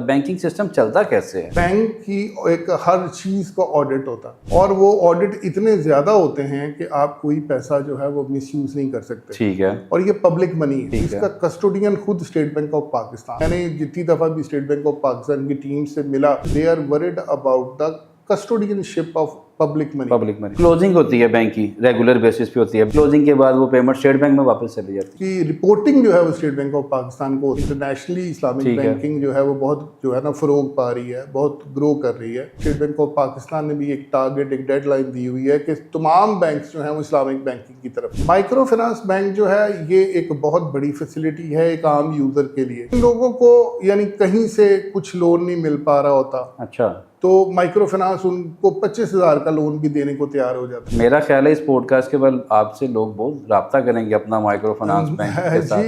Banking system चलता कैसे है? बैंक की एक हर चीज का ऑडिट होता है और वो ऑडिट इतने ज्यादा होते हैं कि आप कोई पैसा जो है वो मिसयूज नहीं कर सकते। ठीक है। और ये पब्लिक मनी है, ठीक है। इसका कस्टोडियन खुद स्टेट बैंक ऑफ पाकिस्तान। मैंने जितनी दफा भी स्टेट बैंक ऑफ पाकिस्तान की टीम से मिला, they are worried about the custodianship of public money. Closing होती है बैंक की, रेगुलर बेसिस पे होती है। क्लोजिंग के बाद वो पेमेंट स्टेट बैंक में वापस चली जाती है। की रिपोर्टिंग जो है वो स्टेट बैंक ऑफ पाकिस्तान को इंटरनेशनली इस्लामिक बैंकिंग जो है वो बहुत जो है ना फरोग पा रही है, बहुत ग्रो कर रही है। स्टेट बैंक ऑफ पाकिस्तान ने भी एक टारगेट, एक डेडलाइन दी हुई है कि तमाम बैंक्स जो है वो इस्लामिक बैंकिंग की तरफ। माइक्रो फाइनेंस बैंक जो है ये एक बहुत बड़ी फैसिलिटी है एक आम यूजर के लिए। इन लोगों को यानी कहीं से कुछ लोन नहीं मिल पा रहा होता, अच्छा, तो माइक्रो फाइनेंस उनको 25,000 का लोन भी देने को तैयार हो जाता है। मेरा ख्याल है इस पॉडकास्ट के बाद आपसे लोग बहुत राब्ता करेंगे अपना माइक्रो फाइनेंस बैंक के साथ।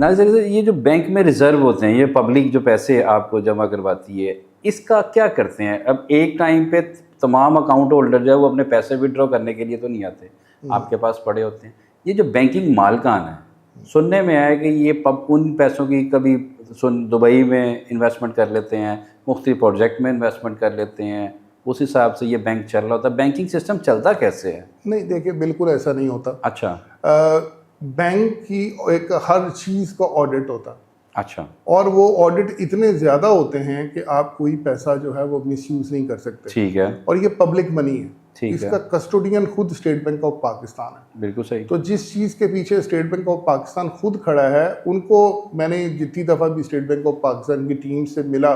नाज़िर सर, ये जो बैंक में रिजर्व होते हैं, ये पब्लिक जो पैसे आपको जमा करवाती है, इसका क्या करते हैं? अब एक टाइम पे तमाम अकाउंट होल्डर जो है वो अपने पैसे विड्रॉ करने के लिए तो नहीं आते, आपके पास पड़े होते हैं। ये जो बैंकिंग मालकान है, सुनने में आया कि ये उन पैसों की कभी दुबई में इन्वेस्टमेंट कर लेते हैं, मुख्तलिफ प्रोजेक्ट में इन्वेस्टमेंट कर लेते हैं, उस हिसाब से ये बैंक चल रहा होता है। बैंकिंग सिस्टम चलता कैसे है? नहीं, देखिए बिल्कुल ऐसा नहीं होता। अच्छा, बैंक की एक हर चीज का ऑडिट होता है। अच्छा, और वो ऑडिट इतने ज्यादा होते हैं कि आप कोई पैसा जो है वो मिसयूज नहीं कर सकते। ठीक है। और ये पब्लिक मनी है, ठीक इसका कस्टोडियन खुद स्टेट बैंक ऑफ पाकिस्तान है। बिल्कुल सही। तो जिस चीज के पीछे स्टेट बैंक ऑफ पाकिस्तान खुद खड़ा है, उनको मैंने जितनी दफा भी स्टेट बैंक ऑफ पाकिस्तान की टीम से मिला,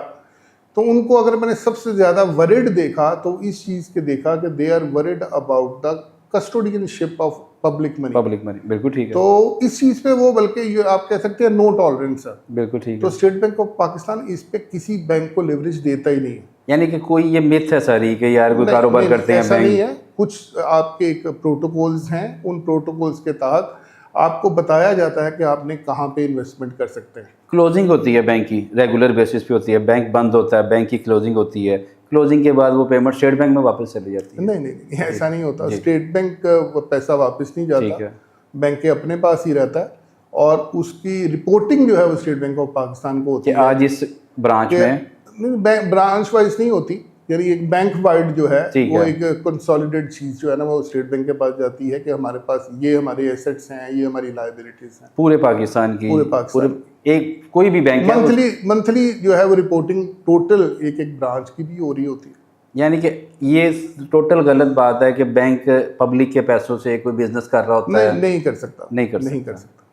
तो उनको अगर मैंने सबसे ज्यादा वरिड देखा तो इस चीज के देखा कि they are worried about the custodianship of public money. बिल्कुल ठीक है। तो इस चीज पे वो बल्कि ये आप कह सकते हैं नो टॉलरेंस है। बिल्कुल ठीक है। तो स्टेट बैंक ऑफ पाकिस्तान इस पे किसी बैंक को लिवरेज देता ही नहीं है। यानी कि कोई ये मिथ है सारी कि यार कोई कारोबार करते हैं, ऐसा नहीं है। कुछ आपके एक प्रोटोकॉल्स हैं, उन प्रोटोकॉल्स के तहत आपको बताया जाता है कि आपने कहाँ पे इन्वेस्टमेंट कर सकते हैं। क्लोजिंग होती है बैंक की, रेगुलर बेसिस पे होती है। बैंक बंद होता है, बैंक की क्लोजिंग होती है। क्लोजिंग के बाद वो पेमेंट स्टेट बैंक में वापस चली जाती है। नहीं, ऐसा नहीं होता। स्टेट बैंक पैसा वापस नहीं जाता, बैंक के अपने पास ही रहता है और उसकी रिपोर्टिंग जो है वो स्टेट बैंक ऑफ पाकिस्तान को होती है। आज इस ब्रांच में ब्रांच वाइज नहीं होती, यानी एक बैंक वाइड जो है वो एक कंसोलिडेटेड चीज जो है ना वो स्टेट बैंक के पास जाती है कि हमारे पास ये हमारे एसेट्स हैं, ये हमारी लायबिलिटीज हैं। पूरे पाकिस्तान की, पूरे एक कोई भी बैंक मंथली जो है वो रिपोर्टिंग टोटल एक ब्रांच की भी हो रही होती है। यानी कि ये टोटल गलत बात है कि बैंक पब्लिक के पैसों से कोई बिजनेस कर रहा होता है। नहीं कर सकता। नहीं कर सकता।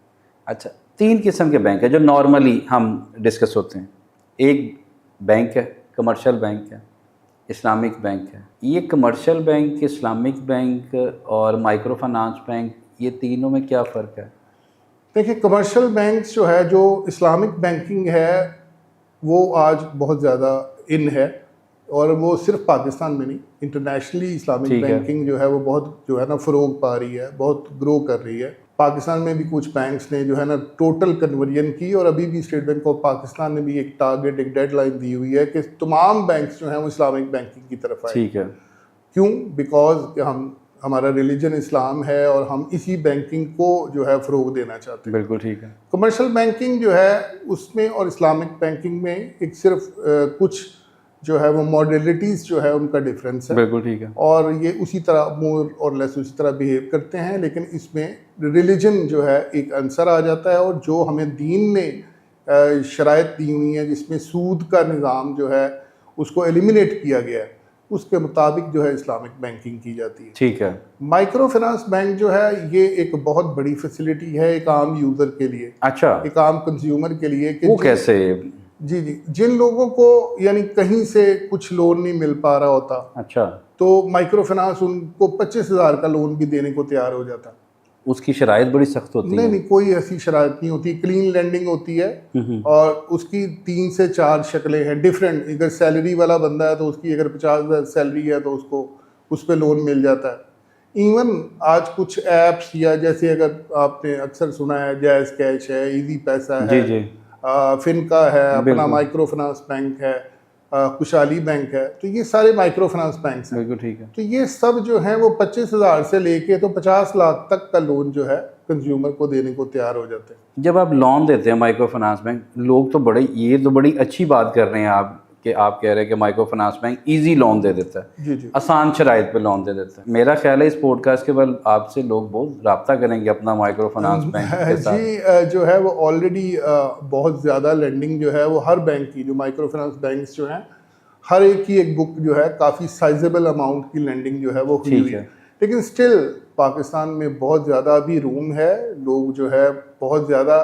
अच्छा, 3 किस्म के बैंक है जो नॉर्मली हम डिस्कस होते हैं। एक बैंक है, कमर्शियल बैंक है, इस्लामिक बैंक है। ये कमर्शियल बैंक, इस्लामिक बैंक और माइक्रो फाइनेंस बैंक, ये तीनों में क्या फ़र्क है? देखिए, कमर्शियल बैंक्स जो है, जो इस्लामिक बैंकिंग है, वो आज बहुत ज़्यादा इन है और वो सिर्फ पाकिस्तान में नहीं, इंटरनेशनली इस्लामिक बैंकिंग जो है वो बहुत जो है ना फरोग पा रही है, बहुत ग्रो कर रही है। पाकिस्तान में भी कुछ बैंक्स ने जो है ना टोटल कन्वर्जन की और अभी भी स्टेट बैंक ऑफ पाकिस्तान ने भी एक टारगेट, एक डेडलाइन दी हुई है कि तमाम बैंक्स जो हैं वो इस्लामिक बैंकिंग की तरफ आए। ठीक है। क्यों? बिकॉज हमारा रिलीजन इस्लाम है और हम इसी बैंकिंग को जो है फ़रोग देना चाहते हैं। बिल्कुल ठीक है। कमर्शियल बैंकिंग जो है उसमें और इस्लामिक बैंकिंग में एक सिर्फ कुछ जो है वो मॉडलिटीज़ जो है उनका डिफरेंस है। बिल्कुल ठीक है। और ये उसी तरह मोर और लेस उसी तरह बिहेव करते हैं, लेकिन इसमें रिलीजन जो है एक आंसर आ जाता है और जो हमें दीन ने शराइत दी हुई है जिसमें सूद का निज़ाम जो है उसको एलिमिनेट किया गया है, उसके मुताबिक जो है इस्लामिक बैंकिंग की जाती है। ठीक है। माइक्रो फाइनेंस बैंक जो है ये एक बहुत बड़ी फैसिलिटी है एक आम यूज़र के लिए। अच्छा, एक आम कंज्यूमर के लिए कि वो कैसे? जी, जिन लोगों को यानी कहीं से कुछ लोन नहीं मिल पा रहा होता, अच्छा, तो माइक्रो फाइनेंस उनको 25,000 का लोन भी देने को तैयार हो जाता। उसकी शराइत बड़ी सख्त होती है? नहीं, कोई ऐसी शराइत नहीं होती। क्लीन लैंडिंग होती है और उसकी 3 से 4 शक्लें हैं डिफरेंट। अगर सैलरी वाला बंदा है तो उसकी अगर 50,000 सैलरी है तो उसको उस पर लोन मिल जाता है। इवन आज कुछ ऐप्स या जैसे अगर आपने अक्सर सुना है जायज़ कैश है, इजी पैसा है, जी, फिनका है, अपना माइक्रो फाइनेंस बैंक है, खुशहाली बैंक है, तो ये सारे माइक्रो फाइनेंस बैंक्स हैं। बिल्कुल ठीक है। तो ये सब जो हैं वो 25,000 से लेके तो 50 लाख तक का लोन जो है कंज्यूमर को देने को तैयार हो जाते हैं। जब आप लोन देते हैं माइक्रो फाइनेंस बैंक, लोग तो ये तो बड़ी अच्छी बात कर रहे हैं आप कि आप कह रहे हैं कि micro finance bank easy loan दे देता है, जी जी। आसान शराइत पे लोन दे देता है। मेरा ख्याल है इस पॉडकास्ट के बाद आपसे लोग बहुत रब्ता करेंगे अपना माइक्रो फाइनेंस बैंक के साथ। जी, जो है वो ऑलरेडी बहुत ज़्यादा लेंडिंग जो है वो हर बैंक की, जो माइक्रो फाइनेंस बैंक्स जो हैं, हर एक की एक बुक जो है काफ़ी साइजेबल अमाउंट की लेंडिंग जो है वो हुई हुई है। लेकिन स्टिल पाकिस्तान में बहुत ज़्यादा अभी रूम है, लोग जो है बहुत ज़्यादा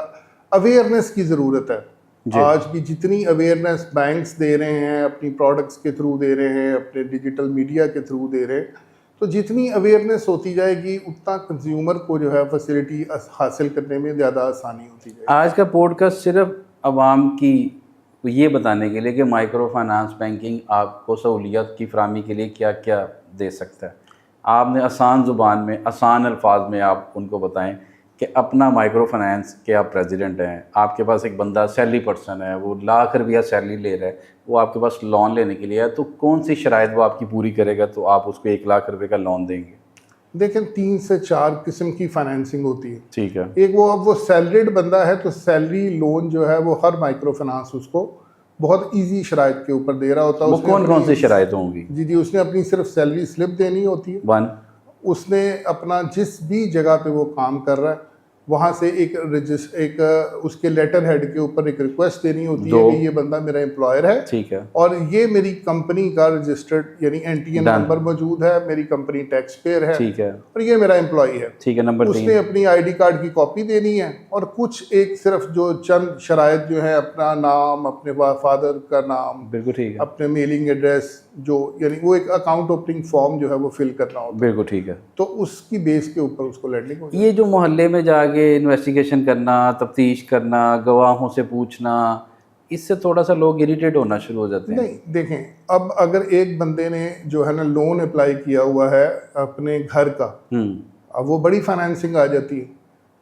अवेयरनेस की ज़रूरत है। आज भी जितनी अवेयरनेस बैंक्स दे रहे हैं, अपनी प्रोडक्ट्स के थ्रू दे रहे हैं, अपने डिजिटल मीडिया के थ्रू दे रहे हैं, तो जितनी अवेयरनेस होती जाएगी उतना कंज्यूमर को जो है फैसिलिटी हासिल करने में ज़्यादा आसानी होती जाएगी। आज का पॉडकास्ट सिर्फ आवाम की ये बताने के लिए कि माइक्रो फाइनेंस बैंकिंग आपको सहूलियत की फराहमी के लिए क्या क्या दे सकता है। आपने आसान ज़ुबान में, आसान अल्फाज में आप उनको बताएं कि अपना माइक्रो फाइनेंस के आप प्रेसिडेंट हैं, आपके पास एक बंदा सैलरी पर्सन है, वो लाख रुपया सैलरी ले रहा है, वो आपके पास लोन लेने के लिए है, तो कौन सी शराइत वो आपकी पूरी करेगा तो आप उसको 1 लाख रुपए का लोन देंगे? देखें, 3 से 4 किस्म की फाइनेंसिंग होती है। ठीक है। एक वो, अब वो सैलरीड बंदा है तो सैलरी लोन जो है वो हर माइक्रो फाइनेंस उसको बहुत इजी शराइत के ऊपर दे रहा होता है। वो कौन कौन सी शराइत होंगी? जी जी, उसने अपनी सिर्फ सैलरी स्लिप देनी होती है। 1, उसने अपना जिस भी जगह पे वो काम कर रहा है वहाँ से एक उसके लेटर हेड के ऊपर एक रिक्वेस्ट देनी होती है कि ये बंदा मेरा एम्प्लॉयर है, ठीक है, और ये मेरी कंपनी का रजिस्टर्ड यानी एनटीएन नंबर मौजूद है, मेरी कंपनी टैक्स पेयर है, ठीक है, और ये मेरा एम्प्लॉय है, ठीक है। नंबर 3, उसने अपनी आईडी कार्ड की कॉपी देनी है, और कुछ एक सिर्फ जो चंद शराइत जो है, अपना नाम, अपने फादर का नाम, बिल्कुल ठीक है, अपने मेलिंग एड्रेस, जो यानी वो एक अकाउंट ओपनिंग फॉर्म जो है वो फिल करना होता है। बिल्कुल ठीक है। तो उसकी बेस के ऊपर उसको लैंडिंग हो जाती है। ये जो मोहल्ले में जाके इन्वेस्टिगेशन करना, तफ्तीश करना, गवाहों से पूछना, इससे थोड़ा सा लोग इरिटेट होना शुरू हो जाते हैं। नहीं, देखें, अब अगर एक बंदे ने जो है ना लोन अप्लाई किया हुआ है अपने घर का, अब वो बड़ी फाइनेंसिंग आ जाती है,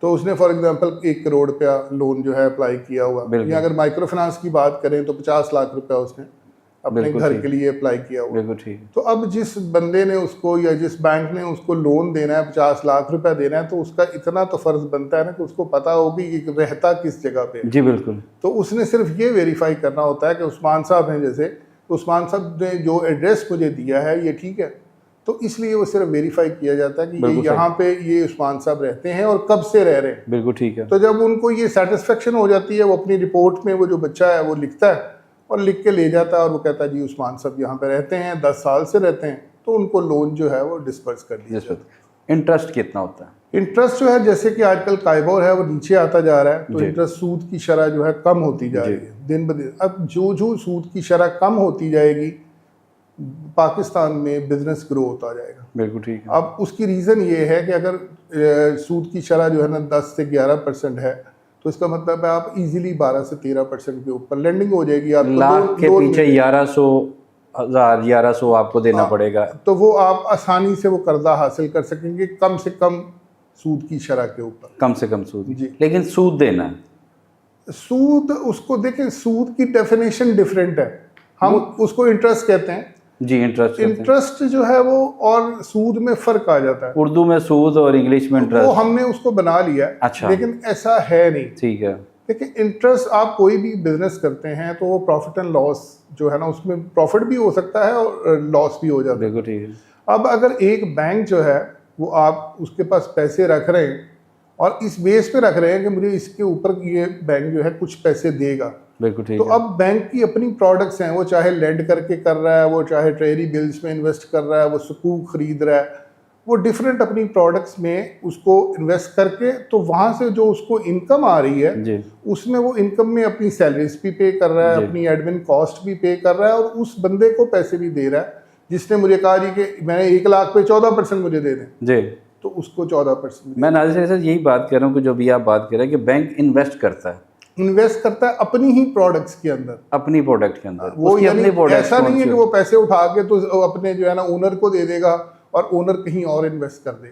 तो उसने फॉर एग्जांपल 1 करोड़ रुपया लोन जो है अप्लाई किया हुआ, या अगर माइक्रो फाइनेंस की बात करें तो 50 लाख रुपया उसने अपने घर के लिए अप्लाई किया हुआ। बिल्कुल ठीक। तो अब जिस बंदे ने उसको या जिस बैंक ने उसको लोन देना है, 50 लाख रुपया देना है, तो उसका इतना तो फर्ज बनता है ना कि उसको पता हो कि रहता किस जगह पे। जी बिल्कुल। तो उसने सिर्फ ये वेरीफाई करना होता है कि उस्मान साहब हैं, जैसे उस्मान साहब ने जो एड्रेस मुझे दिया है ये ठीक है, तो इसलिए वो सिर्फ वेरीफाई किया जाता है कि ये यहाँ पे ये उस्मान साहब रहते हैं और कब से रह रहे हैं। बिल्कुल ठीक है। तो जब उनको ये सेटिस्फेक्शन हो जाती है, वो अपनी रिपोर्ट में वो जो बच्चा है वो लिखता है और लिख के ले जाता है, और वो कहता है जी उस्मान साहब यहाँ पे रहते हैं, 10 साल से रहते हैं, तो उनको लोन जो है वो डिस्पर्स कर दिया जाता है। इंटरेस्ट कितना होता है? इंटरेस्ट जो है, जैसे कि आजकल काइबोर है वो नीचे आता जा रहा है, तो इंटरेस्ट सूद की शरह जो है कम होती जा रही है दिन ब दिन। अब जो सूद की शरह कम होती जाएगी, पाकिस्तान में बिजनेस ग्रो होता जाएगा। बिल्कुल ठीक है। अब उसकी रीज़न ये है कि अगर सूद की शरह जो है ना 10 से 11% है, तो इसका मतलब है आप इजीली 12 से 13% के ऊपर लैंडिंग हो जाएगी। आपको लाख के पीछे 1100 आपको देना पड़ेगा, तो वो आप आसानी से वो कर्जा हासिल कर सकेंगे कम से कम सूद की शरह के ऊपर। कम से कम सूद जी। लेकिन सूद देना है, सूद उसको देखें, सूद की डेफिनेशन डिफरेंट है। हम उसको इंटरेस्ट कहते हैं जी। इंटरेस्ट जो है वो और सूद में फ़र्क आ जाता है। उर्दू में सूद और इंग्लिश में इंटरेस्ट, वो हमने उसको बना लिया है। अच्छा। लेकिन ऐसा है नहीं। ठीक है। देखिए, इंटरेस्ट, आप कोई भी बिजनेस करते हैं तो वो प्रॉफिट एंड लॉस जो है ना, उसमें प्रॉफिट भी हो सकता है और लॉस भी हो जाता है। बिल्कुल ठीक है। अब अगर एक बैंक जो है वो आप उसके पास पैसे रख रहे हैं और इस बेस पे रख रहे हैं कि मुझे इसके ऊपर ये बैंक जो है कुछ पैसे देगा, बिल्कुल ठीक तो है। अब बैंक की अपनी प्रोडक्ट्स हैं, वो चाहे लेंड करके कर रहा है, वो चाहे ट्रेजरी बिल्स में इन्वेस्ट कर रहा है, वो सुकूक खरीद रहा है, वो डिफरेंट अपनी प्रोडक्ट्स में उसको इन्वेस्ट करके, तो वहाँ से जो उसको इनकम आ रही है जी, उसमें वो इनकम में अपनी सैलरीज भी पे कर रहा है, अपनी एडमिन कॉस्ट भी पे कर रहा है, और उस बंदे को पैसे भी दे रहा है जिसने मुझे कहा जी कि मैंने 1 लाख पे 14% मुझे दे दें, जी, तो उसको 14%। मैं नाज़िर सर यही बात कर रहा हूँ कि जो भी आप बात कर रहे हैं कि बैंक इन्वेस्ट करता है, इन्वेस्ट करता है अपनी ही प्रोडक्ट्स के अंदर, अपनी प्रोडक्ट के अंदर। वो उसकी यानी अपनी प्रोडक्ट ऐसा नहीं है कि वो पैसे उठा के तो अपने जो है ना ओनर को दे देगा और ओनर कहीं और इन्वेस्ट कर देगा।